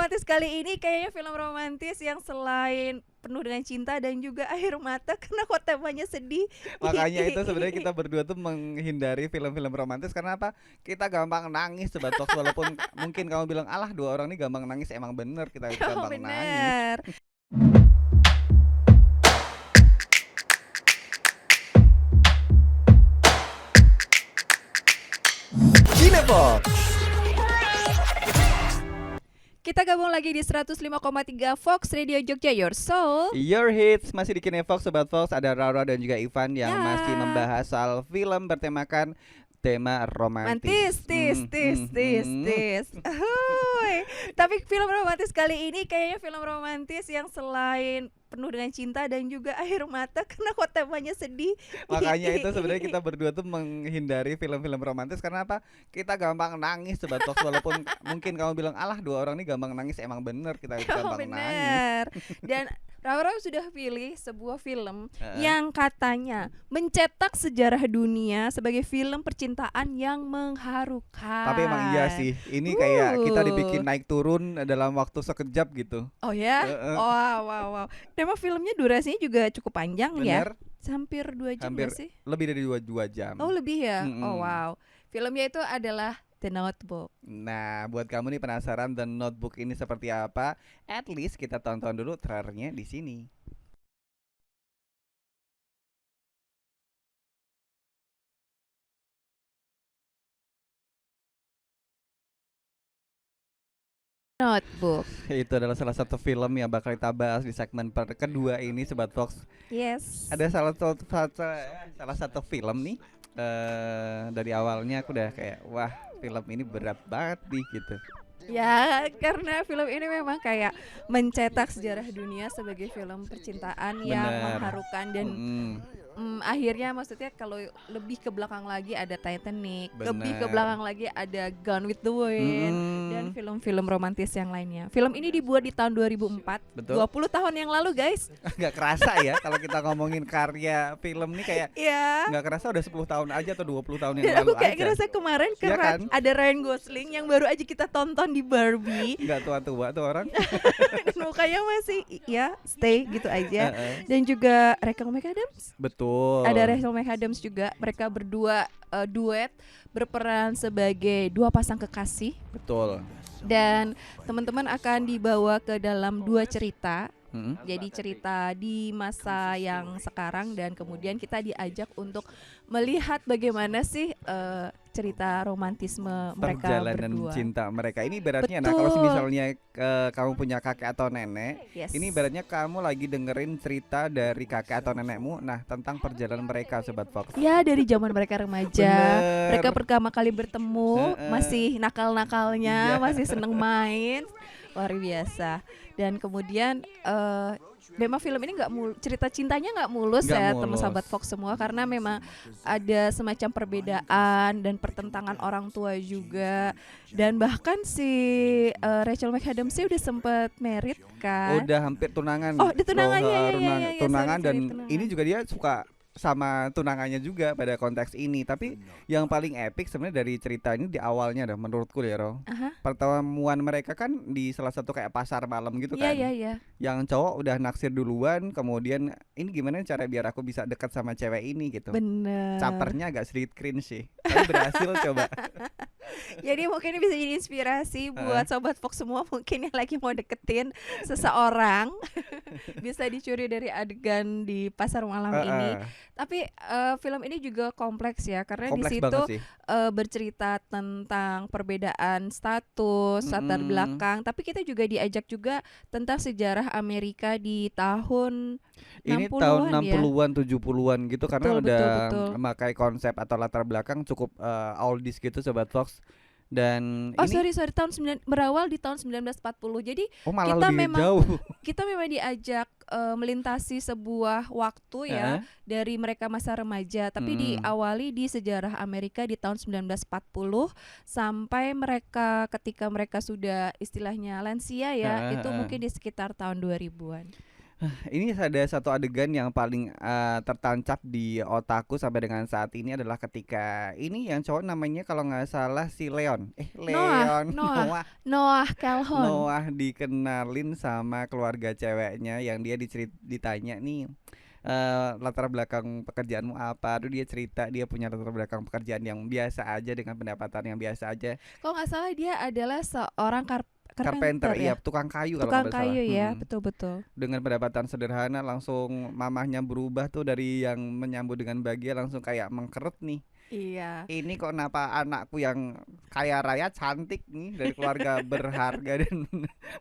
romantis kali ini kayaknya film romantis yang selain penuh dengan cinta dan juga air mata karena kok temanya sedih. Makanya itu sebenarnya kita berdua tuh menghindari film-film romantis karena apa? Kita gampang nangis Sobat Fox, walaupun mungkin kamu bilang alah dua orang ini gampang nangis, emang bener kita Oh gampang nangis. bener. Cinefox. Kita gabung lagi di 105,3 Fox Radio Jogja Your Soul. Your Hits masih di Cinefox Sobat Fox, ada Rara dan juga Ivan yang Ya. masih membahas soal film bertemakan tema romantis. Tis. Ahuy. Tapi film romantis kali ini kayaknya film romantis yang selain penuh dengan cinta dan juga air mata karena kok temanya sedih. Makanya itu sebenarnya kita berdua tuh menghindari film-film romantis karena apa? Kita gampang nangis Sobat Fox, walaupun mungkin kamu bilang alah dua orang ini gampang nangis, emang bener kita Oh gampang nangis. bener. Dan Rara sudah pilih sebuah film Heeh. yang katanya mencetak sejarah dunia sebagai film percintaan yang mengharukan. Tapi emang iya sih, ini kayak kita dibikin Uh. naik turun dalam waktu sekejap gitu. Oh ya? Heeh. Wow. Memang filmnya durasinya juga cukup panjang ya. Bener, Hampir 2 jam hampir nggak sih? lebih dari 2 jam. Oh lebih ya? Oh Mm-mm. wow. Filmnya itu adalah The Notebook. Nah, buat kamu nih penasaran The Notebook ini seperti apa? At least kita tonton dulu trailernya di sini. Notebook. Itu adalah salah satu film yang bakal kita bahas di segmen kedua ini Sobat Fox. Yes. Ada salah satu film nih, dari awalnya aku udah kayak wah, film ini berat banget nih gitu. Ya, karena film ini memang kayak mencetak sejarah dunia sebagai film percintaan yang Bener. mengharukan dan akhirnya maksudnya kalau lebih ke belakang lagi ada Titanic, lebih ke Bener. belakang lagi ada Gone with the Wind dan film-film romantis yang lainnya. Film ini dibuat di tahun 2004, Betul. 20 tahun yang lalu guys. Nggak kerasa ya kalau kita ngomongin karya film nih, kayak Iya. nggak kerasa udah 10 tahun aja atau 20 tahun yang Dan lalu aku kayak aja. ngerasa kemarin Iya kan? ada Ryan Gosling yang baru aja kita tonton di Barbie. Nggak tua-tua tuh orang. Dan mukanya masih ya stay gitu aja. Heeh. Dan juga Rachel McAdams. Betul. Ada Rachel McAdams juga. Mereka berdua duet berperan sebagai dua pasang kekasih. Betul. Dan teman-teman akan dibawa ke dalam dua cerita. Mm-mm. Jadi cerita di masa yang sekarang dan kemudian kita diajak untuk melihat bagaimana sih cerita romantisme mereka Perjalanan berdua. cinta mereka ini ibaratnya. Nah, kalau Betul. misalnya kamu punya kakek atau nenek, Yes. ini ibaratnya kamu lagi dengerin cerita dari kakek atau nenekmu, nah tentang perjalanan mereka Sobat Fox. Ya dari zaman mereka remaja, Bener. mereka pertama kali bertemu, Heeh. masih nakal-nakalnya, Iya. masih seneng main, luar biasa. Dan kemudian memang film ini cerita cintanya nggak mulus Nggak ya mulus. teman sahabat Fox semua, karena memang ada semacam perbedaan dan pertentangan orang tua juga. Dan bahkan si Rachel McAdams sih udah sempet married kan. Udah hampir tunangan. Oh, di tunangan, Loh, iya, iya, tunang- iya, iya, tunangan sorry, dan tunangan. ini juga dia suka sama tunangannya juga pada konteks ini. Tapi yang paling epic sebenarnya dari cerita ini di awalnya dah menurutku ya, Ro. Aha. Pertemuan mereka kan di salah satu kayak pasar malam gitu kan. Iya. Yang cowok udah naksir duluan, kemudian ini gimana cara biar aku bisa dekat sama cewek ini gitu. Bener. Capernya agak sedikit cringe sih, tapi berhasil coba. Jadi mungkin ini bisa jadi inspirasi buat sobat Fox semua mungkin yang lagi mau deketin seseorang. Bisa dicuri dari adegan di pasar malam ini. Tapi film ini juga kompleks ya, karena Kompleks di situ banget sih. bercerita tentang perbedaan status, latar belakang. Tapi kita juga diajak juga tentang sejarah Amerika di tahun Ini 60-an tahun ya. 60-an 70-an gitu, karena Betul, udah betul. memakai konsep atau latar belakang cukup oldies gitu Sobat Fox. Dan Oh ini sorry berawal di tahun 1940. Jadi malah kita lebih memang jauh. kita memang diajak melintasi sebuah waktu ya, Heeh. dari mereka masa remaja, tapi diawali di sejarah Amerika di tahun 1940 sampai ketika mereka sudah istilahnya lansia ya, itu mungkin di sekitar tahun 2000-an. Ini ada satu adegan yang paling tertancap di otakku sampai dengan saat ini adalah ketika ini yang cowok namanya kalau nggak salah si Leon. Noah, Leon, Noah, Noah. Noah Calhoun. Noah dikenalin sama keluarga ceweknya yang dia ditanya nih latar belakang pekerjaanmu apa. Aduh dia cerita dia punya latar belakang pekerjaan yang biasa aja dengan pendapatan yang biasa aja. Kalau nggak salah dia adalah seorang Carpenter, carpenter ya, iya tukang kayu kalau tukang nggak salah. kayu ya, betul-betul. Dengan pendapatan sederhana langsung mamahnya berubah tuh dari yang menyambut dengan bahagia langsung kayak mengkerut nih. Iya. Ini kok kenapa anakku yang kaya raya cantik nih dari keluarga berharga dan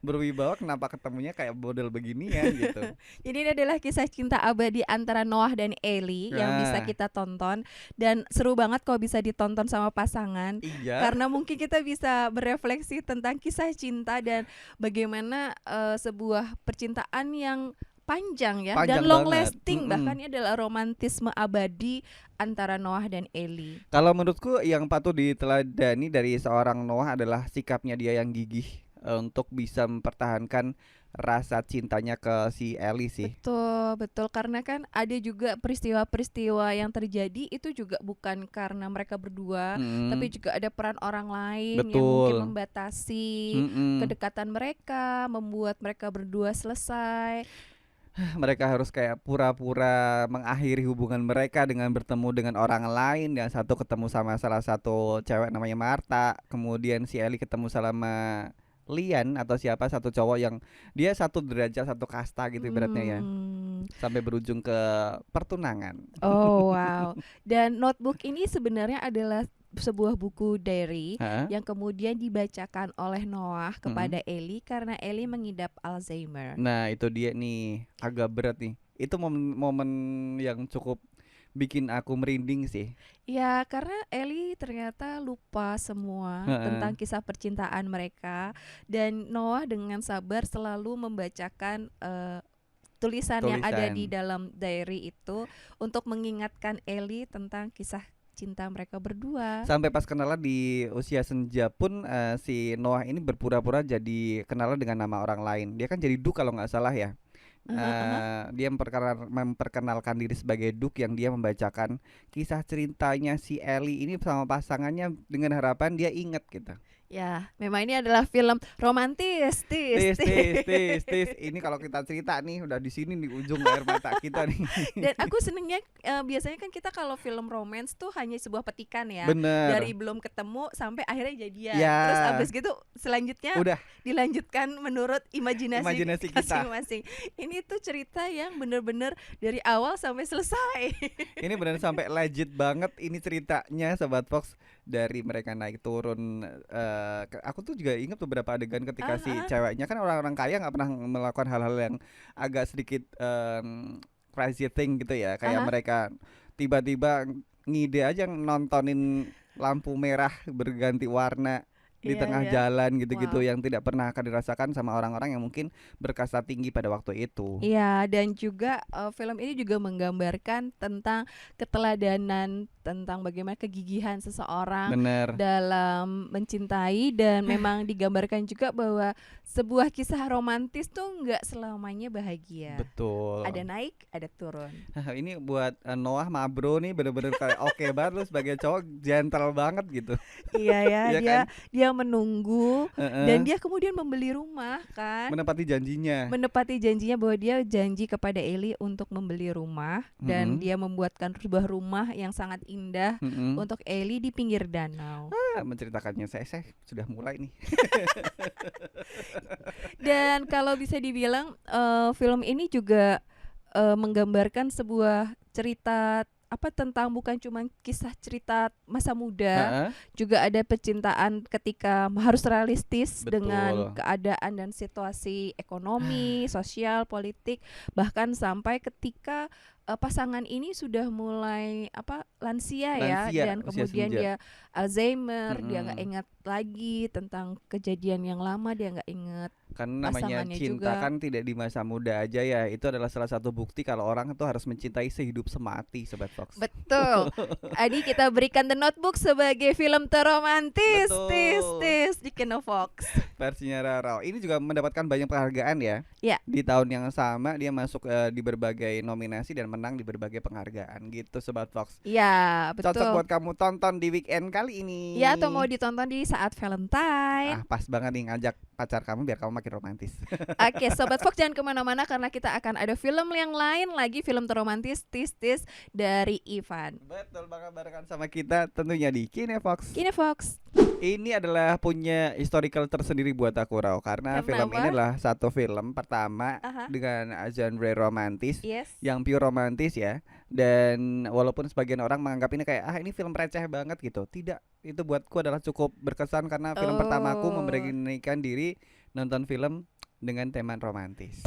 berwibawa kenapa ketemunya kayak model beginian gitu. Jadi ini adalah kisah cinta abadi antara Noah dan Ellie yang bisa Nah, kita tonton, dan seru banget kalau bisa ditonton sama pasangan iya, karena mungkin kita bisa berefleksi tentang kisah cinta dan bagaimana sebuah percintaan yang panjang ya panjang dan long banget. lasting, bahkan ini adalah romantisme abadi antara Noah dan Ellie. Kalau menurutku yang patut diteladani dari seorang Noah adalah sikapnya dia yang gigih untuk bisa mempertahankan rasa cintanya ke si Ellie sih. Betul, betul, karena kan ada juga peristiwa-peristiwa yang terjadi itu juga bukan karena mereka berdua, tapi Mm-mm, juga ada peran orang lain yang mungkin betul. membatasi Mm-mm. kedekatan mereka, membuat mereka berdua selesai. Mereka harus kayak pura-pura mengakhiri hubungan mereka dengan bertemu dengan orang lain. Yang satu ketemu sama salah satu cewek namanya Marta, kemudian si Ellie ketemu sama Lian atau siapa satu cowok yang dia satu derajat satu kasta gitu ibaratnya ya, Hmm. sampai berujung ke pertunangan. Oh wow. Dan notebook ini sebenarnya adalah sebuah buku diary Hah? yang kemudian dibacakan oleh Noah Mm-mm. kepada Ellie karena Ellie mengidap Alzheimer. Nah itu dia nih agak berat nih. Itu momen-momen yang cukup bikin aku merinding sih. Ya, karena Ellie ternyata lupa semua Heeh. tentang kisah percintaan mereka, dan Noah dengan sabar selalu membacakan tulisan yang ada di Tulisan. dalam diary itu untuk mengingatkan Ellie tentang kisah cinta mereka berdua. Sampai pas kenalan di usia senja pun si Noah ini berpura-pura jadi kenalan dengan nama orang lain. Dia kan jadi Duke kalau nggak salah ya. Aha, aha. Dia memperkenalkan diri sebagai Duke yang dia membacakan kisah ceritanya si Ellie ini sama pasangannya dengan harapan dia inget gitu. Ya, memang ini adalah film romantis, tis, Tis tis tis tis. tis. Ini kalau kita cerita nih udah di sini nih ujung air mata kita nih. Dan aku senengnya biasanya kan kita kalau film romance tuh hanya sebuah petikan ya, dari Bener. belum ketemu sampai akhirnya jadian. Ya, Terus abis gitu selanjutnya udah dilanjutkan menurut imajinasi imajinasi kita. masing-masing. Ini tuh cerita yang bener-bener dari awal sampai selesai. Ini benar sampai legit banget ini ceritanya Sobat Fox dari mereka naik turun aku tuh juga ingat beberapa adegan ketika Ah, si ah, ceweknya kan orang-orang kaya nggak pernah melakukan hal-hal yang agak sedikit crazy thing gitu ya kayak ah. mereka tiba-tiba ngide aja nontonin lampu merah berganti warna di Iya tengah ya. jalan gitu-gitu Wow. yang tidak pernah akan dirasakan sama orang-orang yang mungkin berkasta tinggi pada waktu itu. Iya, dan juga film ini juga menggambarkan tentang keteladanan, tentang bagaimana kegigihan seseorang Bener, dalam mencintai, dan memang digambarkan juga bahwa sebuah kisah romantis tuh nggak selamanya bahagia. Ada betul. naik, ada turun. Ini buat Noah ma bro nih bener-bener kayak oke banget lu sebagai cowok gentle banget gitu. Iya ya, Iya dia kan? dia menunggu dan Heeh. dia kemudian membeli rumah kan. Menepati janjinya. Menepati janjinya bahwa dia janji kepada Eli untuk membeli rumah, dan Mm-mm. dia membuatkan sebuah rumah yang sangat indah Mm-mm. untuk Eli di pinggir danau. Menceritakannya saya sudah mulai nih. Dan kalau bisa dibilang film ini juga menggambarkan sebuah cerita apa tentang bukan cuma kisah cerita masa muda, Heeh. juga ada percintaan ketika harus realistis dengan Betul. keadaan dan situasi ekonomi, sosial, politik, bahkan sampai ketika pasangan ini sudah mulai lansia ya, Lansia, dan usia kemudian senja. dia Alzheimer, dia nggak Mm-mm. ingat lagi tentang kejadian yang lama, dia nggak ingat Karena namanya pasangannya cinta juga. kan tidak di masa muda aja ya. Itu adalah salah satu bukti kalau orang itu harus mencintai sehidup semati, Sobat Fox. Betul. Adi, kita berikan The Notebook sebagai film terromantis Betul. di Kinofox. Versinya Rara. Ini juga mendapatkan banyak penghargaan ya. Ya. Di tahun yang sama dia masuk di berbagai nominasi dan menang di berbagai penghargaan gitu, Sobat Fox. Ya, Cocok betul. buat kamu tonton di weekend kali ini. Ya, atau mau ditonton di saat Valentine. Pas banget nih ngajak pacar kamu biar kamu makin romantis. Oke, Sobat Fox, jangan kemana-mana karena kita akan ada film yang lain lagi, film terromantis tis-tis dari Ivan. Betul banget, barengan sama kita tentunya di Kinefox. Kinefox. Ini adalah punya historical tersendiri buat aku, Rao, karena film Kenapa? ini adalah satu film pertama Aha. dengan genre romantis, Yes. yang pure romantis ya. Dan walaupun sebagian orang menganggap ini kayak ini film receh banget gitu, tidak. Itu buatku adalah cukup berkesan karena film pertamaku Oh. memberanikan diri nonton film dengan tema romantis.